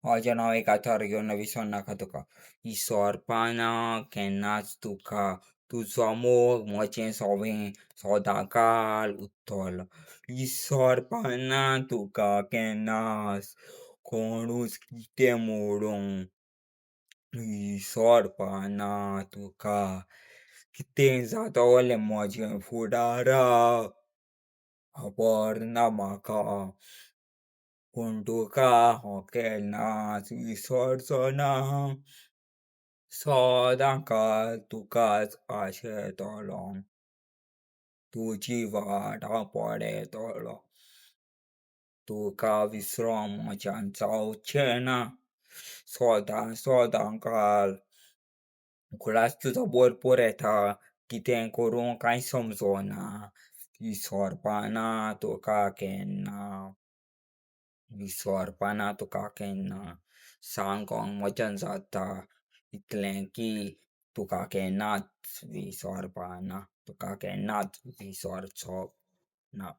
म्हजें नांव एक आथर्व विसरनाका तुका. विसरपाना केन्नाच तुका, तुजो मोग म्हजें सवें सदांकाळ उत्तलो. विसरपाना तुका केन्नाच, कोणूच कितें म्हणूं. विसरपाना तुका, कितें जातोलें म्हजें फुडाराक खबर ना म्हाका. पूण तुका हांव केन्नाच विसरचो ना. सदांकाळ तुकाच आशेतलो, तुजी वाट हांव पळयतलो. तुका विसरोंक म्हज्यान जावचें ना. सदांकाळ उगडास तुजो भरपूर येता, कितें करूं कांय समजना. विसरपाना तुका केन्ना, विसरपाना तुका केन्ना. सांगोंक म्हज्यान जाता इतलें की तुका केन्नाच विसरपाना, तुका केन्नाच विसरचो ना.